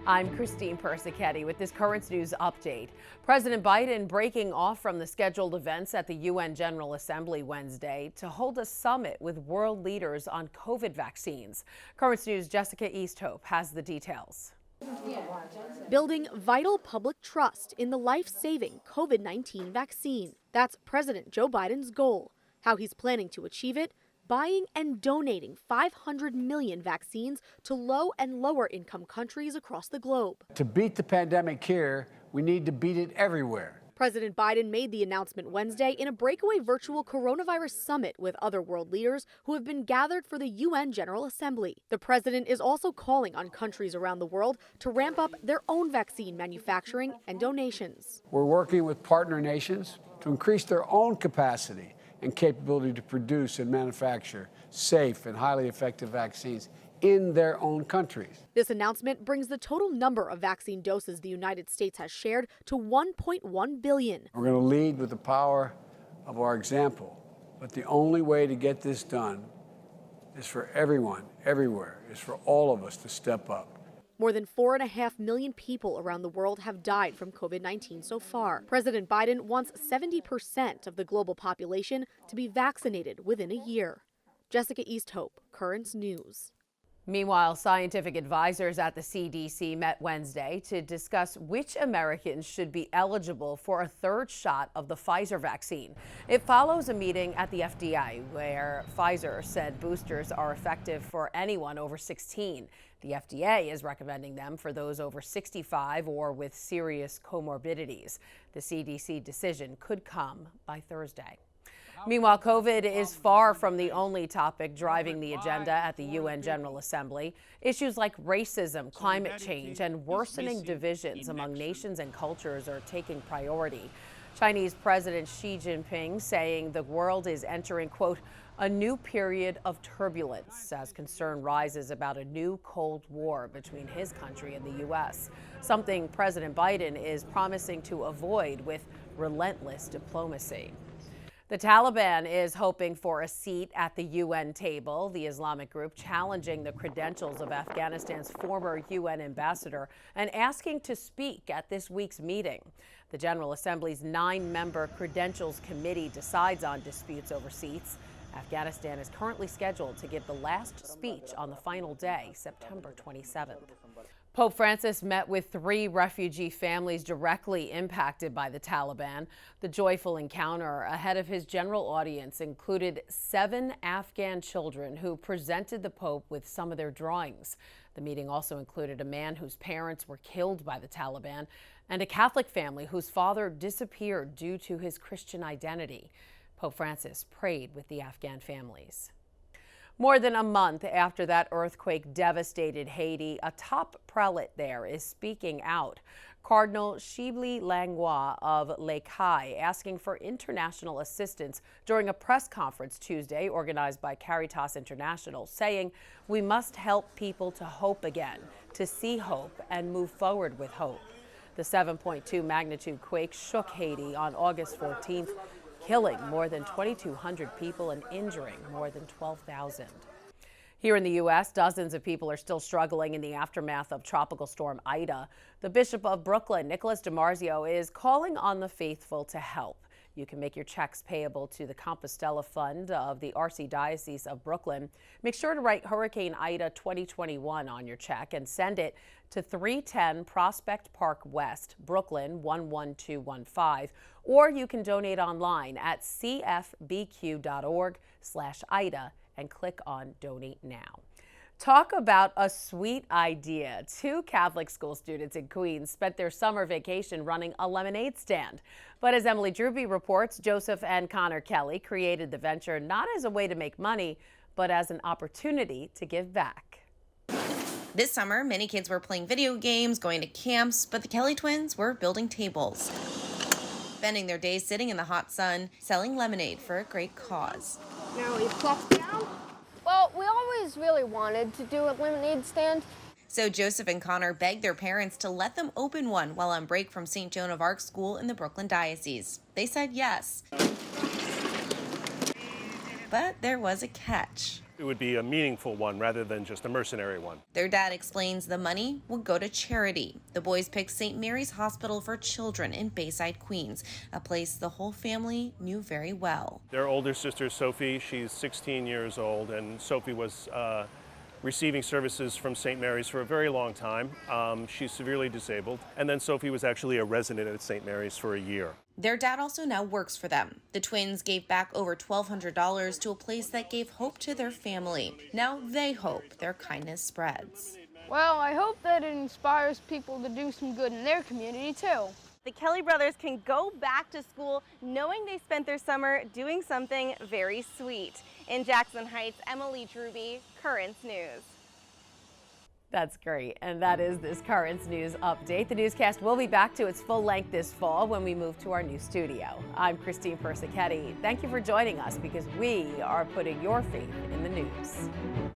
I'm Christine Persichetti with this Currents News update. President Biden breaking off from the scheduled events at the UN General Assembly Wednesday to hold a summit with world leaders on COVID vaccines. Currents News' Jessica Easthope has the details. Building vital public trust in the life-saving COVID-19 vaccine. That's President Joe Biden's goal. How he's planning to achieve it: buying and donating 500 million vaccines to low and lower income countries across the globe. To beat the pandemic here, we need to beat it everywhere. President Biden made the announcement Wednesday in a breakaway virtual coronavirus summit with other world leaders who have been gathered for the UN General Assembly. The president is also calling on countries around the world to ramp up their own vaccine manufacturing and donations. We're working with partner nations to increase their own capacity and capability to produce and manufacture safe and highly effective vaccines in their own countries. This announcement brings the total number of vaccine doses the United States has shared to 1.1 billion. We're going to lead with the power of our example, but the only way to get this done is for everyone, everywhere, is for all of us to step up. More than 4.5 million people around the world have died from COVID-19 so far. President Biden wants 70% of the global population to be vaccinated within a year. Jessica Easthope, Currents News. Meanwhile, scientific advisors at the CDC met Wednesday to discuss which Americans should be eligible for a third shot of the Pfizer vaccine. It follows a meeting at the FDA where Pfizer said boosters are effective for anyone over 16. The FDA is recommending them for those over 65 or with serious comorbidities. The CDC decision could come by Thursday. Meanwhile, COVID is far from the only topic driving the agenda at the UN General Assembly. Issues like racism, climate change, and worsening divisions among nations and cultures are taking priority. Chinese President Xi Jinping saying the world is entering, quote, a new period of turbulence as concern rises about a new Cold War between his country and the U.S., something President Biden is promising to avoid with relentless diplomacy. The Taliban is hoping for a seat at the UN table, the Islamic group challenging the credentials of Afghanistan's former UN ambassador and asking to speak at this week's meeting. The General Assembly's 9-member Credentials Committee decides on disputes over seats. Afghanistan is currently scheduled to give the last speech on the final day, September 27th. Pope Francis met with 3 refugee families directly impacted by the Taliban. The joyful encounter ahead of his general audience included 7 Afghan children who presented the Pope with some of their drawings. The meeting also included a man whose parents were killed by the Taliban and a Catholic family whose father disappeared due to his Christian identity. Pope Francis prayed with the Afghan families. More than a month after that earthquake devastated Haiti, a top prelate there is speaking out. Cardinal Shibli Langlois of Les Cayes asking for international assistance during a press conference Tuesday organized by Caritas International, saying we must help people to hope again, to see hope and move forward with hope. The 7.2 magnitude quake shook Haiti on August 14th. Killing more than 2,200 people and injuring more than 12,000. Here in the U.S., dozens of people are still struggling in the aftermath of Tropical Storm Ida. The Bishop of Brooklyn, Nicholas DiMarzio, is calling on the faithful to help. You can make your checks payable to the Compostela Fund of the Archdiocese of Brooklyn. Make sure to write Hurricane Ida 2021 on your check and send it to 310 Prospect Park West, Brooklyn 11215, or you can donate online at cfbq.org/Ida and click on Donate Now. Talk about a sweet idea. 2 Catholic school students in Queens spent their summer vacation running a lemonade stand. But as Emily Drewby reports, Joseph and Connor Kelly created the venture not as a way to make money, but as an opportunity to give back. This summer, many kids were playing video games, going to camps, but the Kelly twins were building tables, spending their days sitting in the hot sun, selling lemonade for a great cause. Now we plop down. Well, we always really wanted to do a lemonade stand. So Joseph and Connor begged their parents to let them open one while on break from St. Joan of Arc School in the Brooklyn Diocese. They said yes. But there was a catch. It would be a meaningful one rather than just a mercenary one. Their dad explains the money will go to charity. The boys picked St. Mary's Hospital for Children in Bayside, Queens, a place the whole family knew very well. Their older sister, Sophie, she's 16 years old, and Sophie was receiving services from St. Mary's for a very long time. She's severely disabled. And then Sophie was actually a resident at St. Mary's for a year. Their dad also now works for them. The twins gave back over $1,200 to a place that gave hope to their family. Now they hope their kindness spreads. Well, I hope that it inspires people to do some good in their community too. The Kelly brothers can go back to school knowing they spent their summer doing something very sweet. In Jackson Heights, Emily Druby, Currents News. That's great. And that is this Currents News update. The newscast will be back to its full length this fall when we move to our new studio. I'm Christine Persichetti. Thank you for joining us because we are putting your faith in the news.